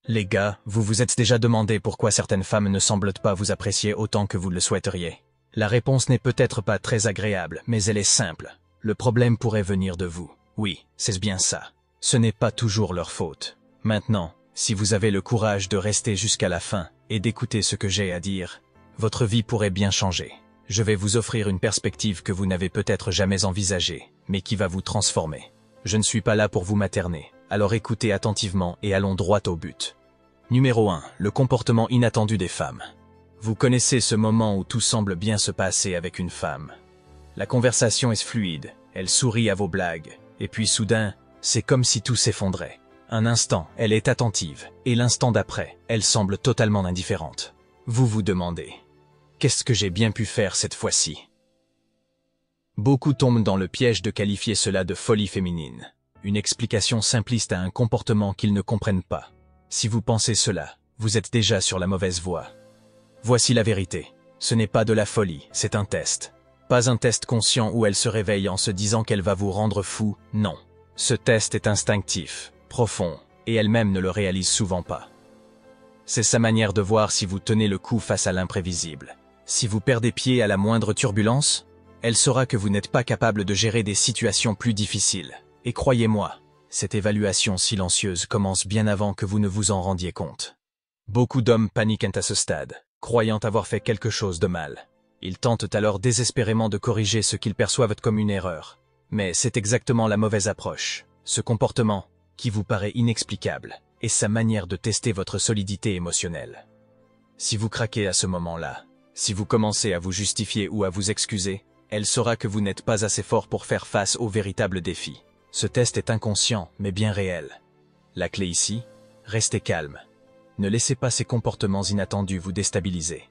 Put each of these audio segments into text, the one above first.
Les gars, vous vous êtes déjà demandé pourquoi certaines femmes ne semblent pas vous apprécier autant que vous le souhaiteriez. La réponse n'est peut-être pas très agréable, mais elle est simple. Le problème pourrait venir de vous. Oui, c'est bien ça. Ce n'est pas toujours leur faute. Maintenant, si vous avez le courage de rester jusqu'à la fin et d'écouter ce que j'ai à dire, votre vie pourrait bien changer. Je vais vous offrir une perspective que vous n'avez peut-être jamais envisagée, mais qui va vous transformer. Je ne suis pas là pour vous materner, alors écoutez attentivement et allons droit au but. Numéro 1. Le comportement inattendu des femmes. Vous connaissez ce moment où tout semble bien se passer avec une femme. La conversation est fluide, elle sourit à vos blagues, et puis soudain, c'est comme si tout s'effondrait. Un instant, elle est attentive, et l'instant d'après, elle semble totalement indifférente. Vous vous demandez, qu'est-ce que j'ai bien pu faire cette fois-ci? Beaucoup tombent dans le piège de qualifier cela de folie féminine, une explication simpliste à un comportement qu'ils ne comprennent pas. Si vous pensez cela, vous êtes déjà sur la mauvaise voie. Voici la vérité, ce n'est pas de la folie, c'est un test. Pas un test conscient où elle se réveille en se disant qu'elle va vous rendre fou, non. Ce test est instinctif, profond, et elle-même ne le réalise souvent pas. C'est sa manière de voir si vous tenez le coup face à l'imprévisible. Si vous perdez pied à la moindre turbulence, elle saura que vous n'êtes pas capable de gérer des situations plus difficiles. Et croyez-moi, cette évaluation silencieuse commence bien avant que vous ne vous en rendiez compte. Beaucoup d'hommes paniquent à ce stade, croyant avoir fait quelque chose de mal. Ils tentent alors désespérément de corriger ce qu'ils perçoivent comme une erreur. Mais c'est exactement la mauvaise approche. Ce comportement, qui vous paraît inexplicable, est sa manière de tester votre solidité émotionnelle. Si vous craquez à ce moment-là, si vous commencez à vous justifier ou à vous excuser, elle saura que vous n'êtes pas assez fort pour faire face au véritable défi. Ce test est inconscient, mais bien réel. La clé ici, restez calme. Ne laissez pas ces comportements inattendus vous déstabiliser.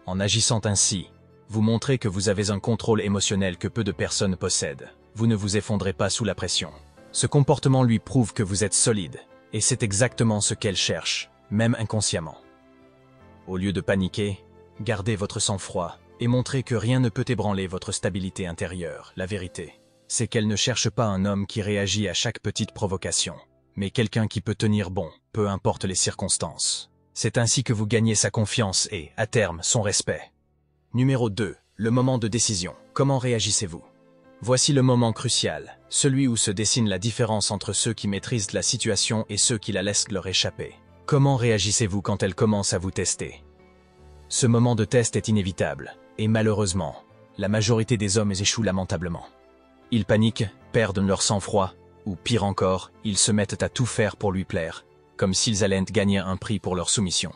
En agissant ainsi, vous montrez que vous avez un contrôle émotionnel que peu de personnes possèdent. Vous ne vous effondrez pas sous la pression. Ce comportement lui prouve que vous êtes solide, et c'est exactement ce qu'elle cherche, même inconsciemment. Au lieu de paniquer, gardez votre sang-froid et montrez que rien ne peut ébranler votre stabilité intérieure. La vérité, c'est qu'elle ne cherche pas un homme qui réagit à chaque petite provocation, mais quelqu'un qui peut tenir bon, peu importe les circonstances. C'est ainsi que vous gagnez sa confiance et, à terme, son respect. Numéro 2. Le moment de décision. Comment réagissez-vous? Voici le moment crucial, celui où se dessine la différence entre ceux qui maîtrisent la situation et ceux qui la laissent leur échapper. Comment réagissez-vous quand elle commence à vous tester? Ce moment de test est inévitable, et malheureusement, la majorité des hommes échouent lamentablement. Ils paniquent, perdent leur sang-froid, ou pire encore, ils se mettent à tout faire pour lui plaire, comme s'ils allaient gagner un prix pour leur soumission.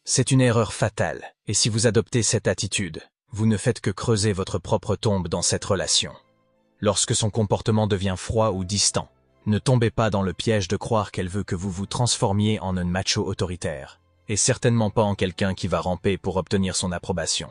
C'est une erreur fatale, et si vous adoptez cette attitude, vous ne faites que creuser votre propre tombe dans cette relation. Lorsque son comportement devient froid ou distant, ne tombez pas dans le piège de croire qu'elle veut que vous vous transformiez en un macho autoritaire, et certainement pas en quelqu'un qui va ramper pour obtenir son approbation.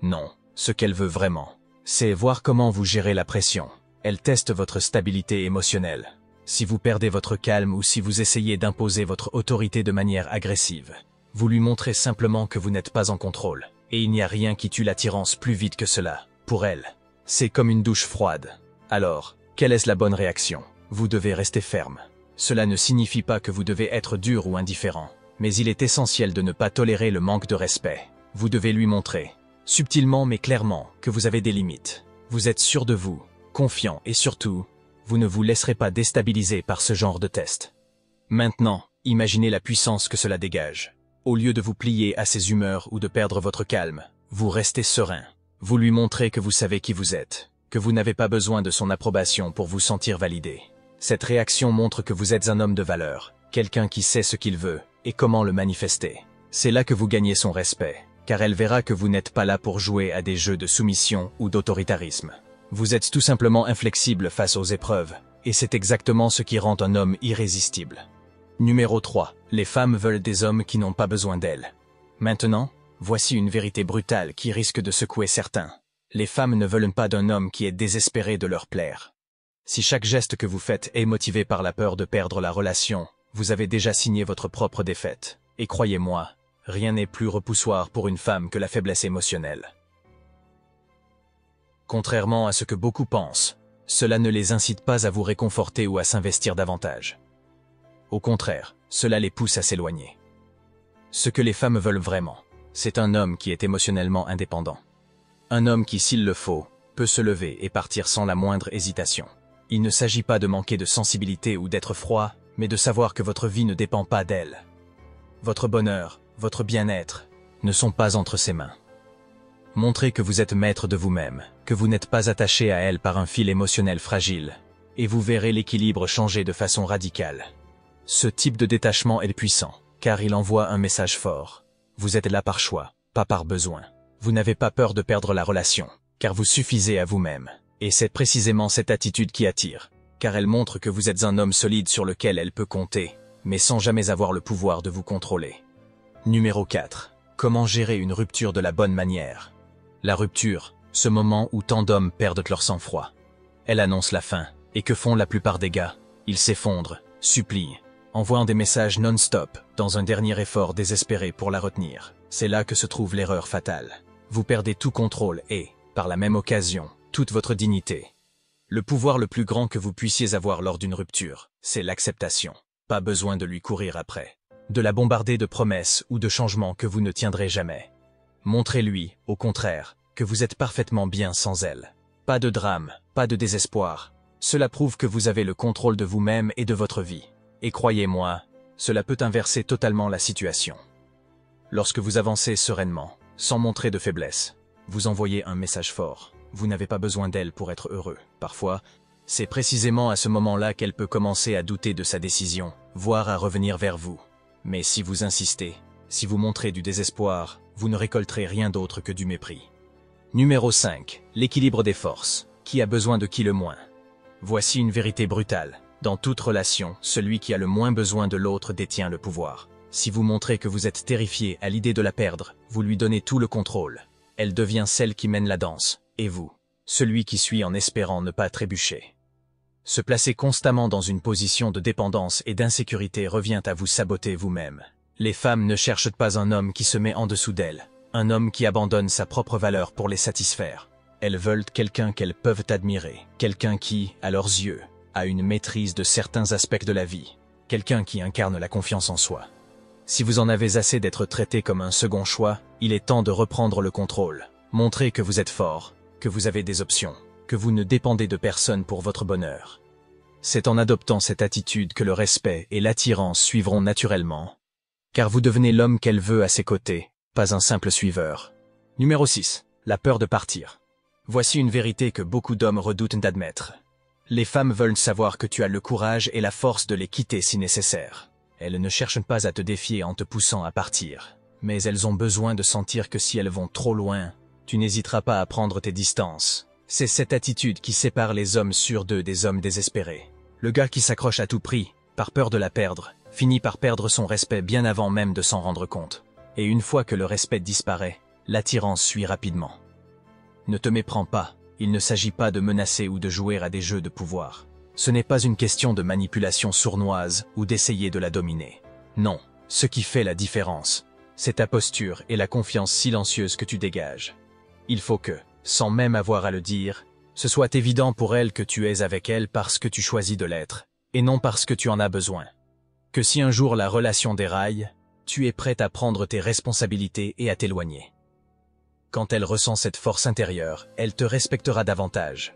Non, ce qu'elle veut vraiment, c'est voir comment vous gérez la pression. Elle teste votre stabilité émotionnelle. Si vous perdez votre calme ou si vous essayez d'imposer votre autorité de manière agressive, vous lui montrez simplement que vous n'êtes pas en contrôle, et il n'y a rien qui tue l'attirance plus vite que cela. Pour elle, c'est comme une douche froide. Alors, quelle est la bonne réaction? Vous devez rester ferme. Cela ne signifie pas que vous devez être dur ou indifférent, mais il est essentiel de ne pas tolérer le manque de respect. Vous devez lui montrer, subtilement mais clairement, que vous avez des limites. Vous êtes sûr de vous, confiant et surtout, vous ne vous laisserez pas déstabiliser par ce genre de test. Maintenant, imaginez la puissance que cela dégage. Au lieu de vous plier à ses humeurs ou de perdre votre calme, vous restez serein. Vous lui montrez que vous savez qui vous êtes, que vous n'avez pas besoin de son approbation pour vous sentir validé. Cette réaction montre que vous êtes un homme de valeur, quelqu'un qui sait ce qu'il veut et comment le manifester. C'est là que vous gagnez son respect, car elle verra que vous n'êtes pas là pour jouer à des jeux de soumission ou d'autoritarisme. Vous êtes tout simplement inflexible face aux épreuves, et c'est exactement ce qui rend un homme irrésistible. Numéro 3. Les femmes veulent des hommes qui n'ont pas besoin d'elles. Maintenant, voici une vérité brutale qui risque de secouer certains. Les femmes ne veulent pas d'un homme qui est désespéré de leur plaire. Si chaque geste que vous faites est motivé par la peur de perdre la relation, vous avez déjà signé votre propre défaite. Et croyez-moi, rien n'est plus repoussoir pour une femme que la faiblesse émotionnelle. Contrairement à ce que beaucoup pensent, cela ne les incite pas à vous réconforter ou à s'investir davantage. Au contraire, cela les pousse à s'éloigner. Ce que les femmes veulent vraiment, c'est un homme qui est émotionnellement indépendant. Un homme qui, s'il le faut, peut se lever et partir sans la moindre hésitation. Il ne s'agit pas de manquer de sensibilité ou d'être froid, mais de savoir que votre vie ne dépend pas d'elle. Votre bonheur, votre bien-être, ne sont pas entre ses mains. Montrez que vous êtes maître de vous-même, que vous n'êtes pas attaché à elle par un fil émotionnel fragile, et vous verrez l'équilibre changer de façon radicale. Ce type de détachement est puissant, car il envoie un message fort. Vous êtes là par choix, pas par besoin. Vous n'avez pas peur de perdre la relation, car vous suffisez à vous-même. Et c'est précisément cette attitude qui attire, car elle montre que vous êtes un homme solide sur lequel elle peut compter, mais sans jamais avoir le pouvoir de vous contrôler. Numéro 4. Comment gérer une rupture de la bonne manière? La rupture, ce moment où tant d'hommes perdent leur sang-froid. Elle annonce la fin, et que font la plupart des gars? Ils s'effondrent, supplient, envoient des messages non-stop, dans un dernier effort désespéré pour la retenir. C'est là que se trouve l'erreur fatale. Vous perdez tout contrôle et, par la même occasion, toute votre dignité. Le pouvoir le plus grand que vous puissiez avoir lors d'une rupture, c'est l'acceptation. Pas besoin de lui courir après. De la bombarder de promesses ou de changements que vous ne tiendrez jamais. Montrez-lui, au contraire, que vous êtes parfaitement bien sans elle. Pas de drame, pas de désespoir. Cela prouve que vous avez le contrôle de vous-même et de votre vie. Et croyez-moi, cela peut inverser totalement la situation. Lorsque vous avancez sereinement, sans montrer de faiblesse, vous envoyez un message fort. Vous n'avez pas besoin d'elle pour être heureux. Parfois, c'est précisément à ce moment-là qu'elle peut commencer à douter de sa décision, voire à revenir vers vous. Mais si vous insistez, si vous montrez du désespoir, vous ne récolterez rien d'autre que du mépris. Numéro 5. L'équilibre des forces. Qui a besoin de qui le moins? Voici une vérité brutale. Dans toute relation, celui qui a le moins besoin de l'autre détient le pouvoir. Si vous montrez que vous êtes terrifié à l'idée de la perdre, vous lui donnez tout le contrôle. Elle devient celle qui mène la danse, et vous, celui qui suit en espérant ne pas trébucher. Se placer constamment dans une position de dépendance et d'insécurité revient à vous saboter vous-même. Les femmes ne cherchent pas un homme qui se met en dessous d'elles, un homme qui abandonne sa propre valeur pour les satisfaire. Elles veulent quelqu'un qu'elles peuvent admirer, quelqu'un qui, à leurs yeux, a une maîtrise de certains aspects de la vie, quelqu'un qui incarne la confiance en soi. Si vous en avez assez d'être traité comme un second choix, il est temps de reprendre le contrôle. Montrez que vous êtes fort, que vous avez des options, que vous ne dépendez de personne pour votre bonheur. C'est en adoptant cette attitude que le respect et l'attirance suivront naturellement, car vous devenez l'homme qu'elle veut à ses côtés, pas un simple suiveur. Numéro 6. La peur de partir. Voici une vérité que beaucoup d'hommes redoutent d'admettre. Les femmes veulent savoir que tu as le courage et la force de les quitter si nécessaire. Elles ne cherchent pas à te défier en te poussant à partir, mais elles ont besoin de sentir que si elles vont trop loin, tu n'hésiteras pas à prendre tes distances. C'est cette attitude qui sépare les hommes sûrs d'eux des hommes désespérés. Le gars qui s'accroche à tout prix, par peur de la perdre, finit par perdre son respect bien avant même de s'en rendre compte. Et une fois que le respect disparaît, l'attirance suit rapidement. Ne te méprends pas, il ne s'agit pas de menacer ou de jouer à des jeux de pouvoir. Ce n'est pas une question de manipulation sournoise ou d'essayer de la dominer. Non, ce qui fait la différence, c'est ta posture et la confiance silencieuse que tu dégages. Il faut que, sans même avoir à le dire, ce soit évident pour elle que tu es avec elle parce que tu choisis de l'être, et non parce que tu en as besoin. Que si un jour la relation déraille, tu es prête à prendre tes responsabilités et à t'éloigner. Quand elle ressent cette force intérieure, elle te respectera davantage.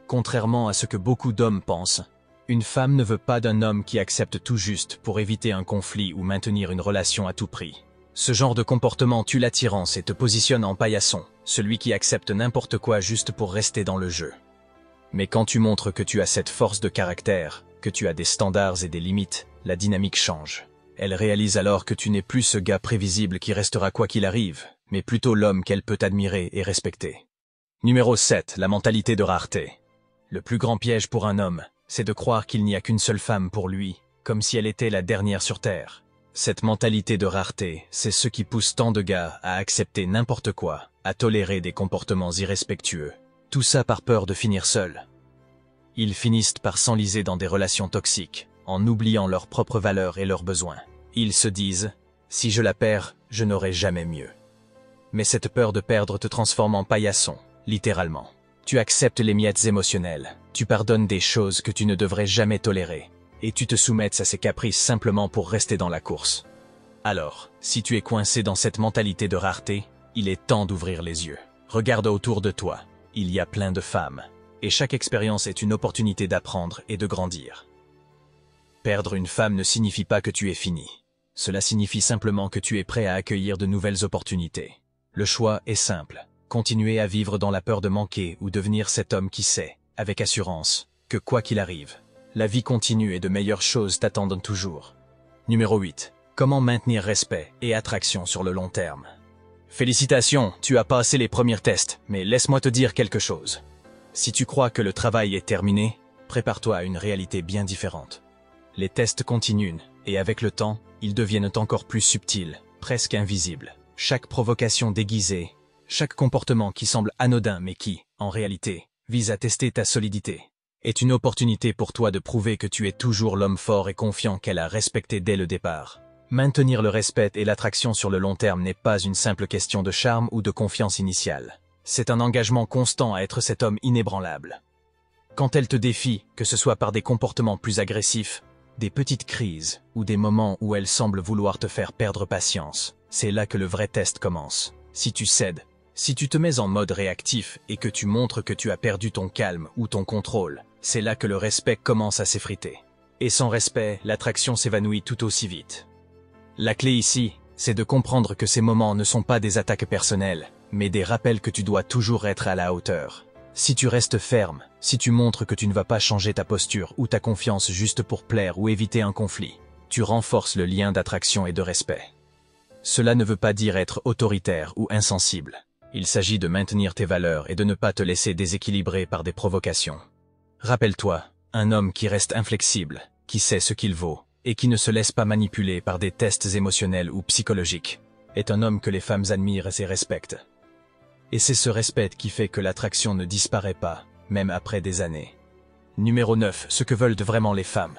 Contrairement à ce que beaucoup d'hommes pensent, une femme ne veut pas d'un homme qui accepte tout juste pour éviter un conflit ou maintenir une relation à tout prix. Ce genre de comportement tue l'attirance et te positionne en paillasson, celui qui accepte n'importe quoi juste pour rester dans le jeu. Mais quand tu montres que tu as cette force de caractère, que tu as des standards et des limites, la dynamique change. Elle réalise alors que tu n'es plus ce gars prévisible qui restera quoi qu'il arrive, mais plutôt l'homme qu'elle peut admirer et respecter. Numéro 7. La mentalité de rareté. Le plus grand piège pour un homme, c'est de croire qu'il n'y a qu'une seule femme pour lui, comme si elle était la dernière sur Terre. Cette mentalité de rareté, c'est ce qui pousse tant de gars à accepter n'importe quoi, à tolérer des comportements irrespectueux. Tout ça par peur de finir seul. Ils finissent par s'enliser dans des relations toxiques, en oubliant leurs propres valeurs et leurs besoins. Ils se disent « Si je la perds, je n'aurai jamais mieux ». Mais cette peur de perdre te transforme en paillasson, littéralement. Tu acceptes les miettes émotionnelles, tu pardonnes des choses que tu ne devrais jamais tolérer, et tu te soumets à ses caprices simplement pour rester dans la course. Alors, si tu es coincé dans cette mentalité de rareté, il est temps d'ouvrir les yeux. Regarde autour de toi, il y a plein de femmes, et chaque expérience est une opportunité d'apprendre et de grandir. Perdre une femme ne signifie pas que tu es fini. Cela signifie simplement que tu es prêt à accueillir de nouvelles opportunités. Le choix est simple. Continuer à vivre dans la peur de manquer ou devenir cet homme qui sait, avec assurance, que quoi qu'il arrive, la vie continue et de meilleures choses t'attendent toujours. Numéro 8. Comment maintenir respect et attraction sur le long terme? Félicitations, tu as passé les premiers tests, mais laisse-moi te dire quelque chose. Si tu crois que le travail est terminé, prépare-toi à une réalité bien différente. Les tests continuent, et avec le temps, ils deviennent encore plus subtils, presque invisibles. Chaque provocation déguisée, chaque comportement qui semble anodin mais qui, en réalité, vise à tester ta solidité, est une opportunité pour toi de prouver que tu es toujours l'homme fort et confiant qu'elle a respecté dès le départ. Maintenir le respect et l'attraction sur le long terme n'est pas une simple question de charme ou de confiance initiale. C'est un engagement constant à être cet homme inébranlable. Quand elle te défie, que ce soit par des comportements plus agressifs, des petites crises ou des moments où elle semble vouloir te faire perdre patience, c'est là que le vrai test commence. Si tu cèdes, si tu te mets en mode réactif et que tu montres que tu as perdu ton calme ou ton contrôle, c'est là que le respect commence à s'effriter. Et sans respect, l'attraction s'évanouit tout aussi vite. La clé ici, c'est de comprendre que ces moments ne sont pas des attaques personnelles, mais des rappels que tu dois toujours être à la hauteur. Si tu restes ferme, si tu montres que tu ne vas pas changer ta posture ou ta confiance juste pour plaire ou éviter un conflit, tu renforces le lien d'attraction et de respect. Cela ne veut pas dire être autoritaire ou insensible. Il s'agit de maintenir tes valeurs et de ne pas te laisser déséquilibrer par des provocations. Rappelle-toi, un homme qui reste inflexible, qui sait ce qu'il vaut, et qui ne se laisse pas manipuler par des tests émotionnels ou psychologiques, est un homme que les femmes admirent et respectent. Et c'est ce respect qui fait que l'attraction ne disparaît pas, même après des années. Numéro 9. Ce que veulent vraiment les femmes.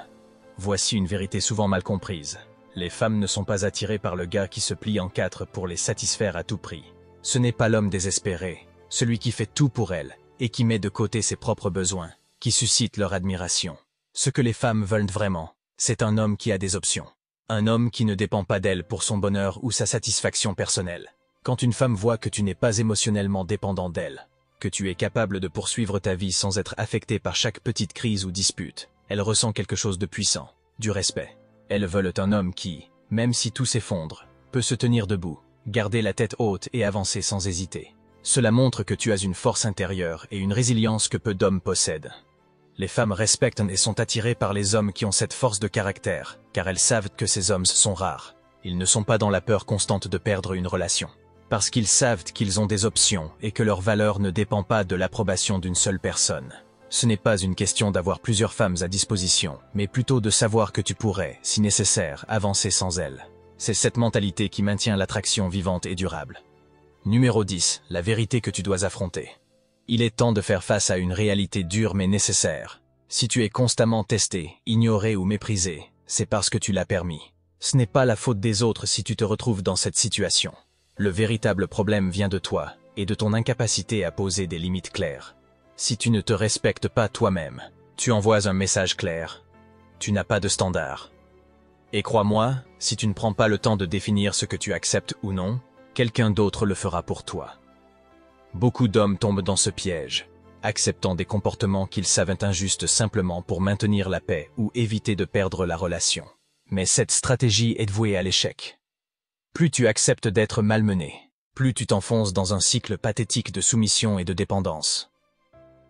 Voici une vérité souvent mal comprise. Les femmes ne sont pas attirées par le gars qui se plie en quatre pour les satisfaire à tout prix. Ce n'est pas l'homme désespéré, celui qui fait tout pour elles, et qui met de côté ses propres besoins, qui suscite leur admiration. Ce que les femmes veulent vraiment, c'est un homme qui a des options. Un homme qui ne dépend pas d'elle pour son bonheur ou sa satisfaction personnelle. Quand une femme voit que tu n'es pas émotionnellement dépendant d'elle, que tu es capable de poursuivre ta vie sans être affecté par chaque petite crise ou dispute, elle ressent quelque chose de puissant, du respect. Elles veulent un homme qui, même si tout s'effondre, peut se tenir debout, garder la tête haute et avancer sans hésiter. Cela montre que tu as une force intérieure et une résilience que peu d'hommes possèdent. Les femmes respectent et sont attirées par les hommes qui ont cette force de caractère, car elles savent que ces hommes sont rares. Ils ne sont pas dans la peur constante de perdre une relation. Parce qu'ils savent qu'ils ont des options et que leur valeur ne dépend pas de l'approbation d'une seule personne. Ce n'est pas une question d'avoir plusieurs femmes à disposition, mais plutôt de savoir que tu pourrais, si nécessaire, avancer sans elles. C'est cette mentalité qui maintient l'attraction vivante et durable. Numéro 10. La vérité que tu dois affronter. Il est temps de faire face à une réalité dure mais nécessaire. Si tu es constamment testé, ignoré ou méprisé, c'est parce que tu l'as permis. Ce n'est pas la faute des autres si tu te retrouves dans cette situation. Le véritable problème vient de toi et de ton incapacité à poser des limites claires. Si tu ne te respectes pas toi-même, tu envoies un message clair. Tu n'as pas de standard. Et crois-moi, si tu ne prends pas le temps de définir ce que tu acceptes ou non, quelqu'un d'autre le fera pour toi. Beaucoup d'hommes tombent dans ce piège, acceptant des comportements qu'ils savent injustes simplement pour maintenir la paix ou éviter de perdre la relation. Mais cette stratégie est vouée à l'échec. Plus tu acceptes d'être malmené, plus tu t'enfonces dans un cycle pathétique de soumission et de dépendance.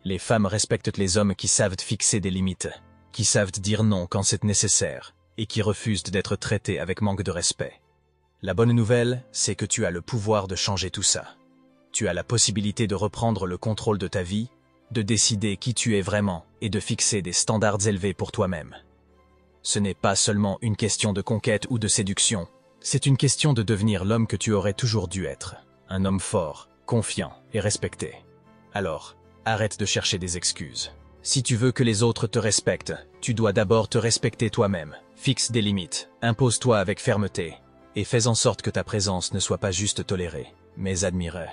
Les femmes respectent les hommes qui savent fixer des limites, qui savent dire non quand c'est nécessaire, et qui refusent d'être traités avec manque de respect. La bonne nouvelle, c'est que tu as le pouvoir de changer tout ça. Tu as la possibilité de reprendre le contrôle de ta vie, de décider qui tu es vraiment et de fixer des standards élevés pour toi-même. Ce n'est pas seulement une question de conquête ou de séduction, c'est une question de devenir l'homme que tu aurais toujours dû être, un homme fort, confiant et respecté. Alors, arrête de chercher des excuses. Si tu veux que les autres te respectent, tu dois d'abord te respecter toi-même. Fixe des limites, impose-toi avec fermeté, et fais en sorte que ta présence ne soit pas juste tolérée, mais admirée.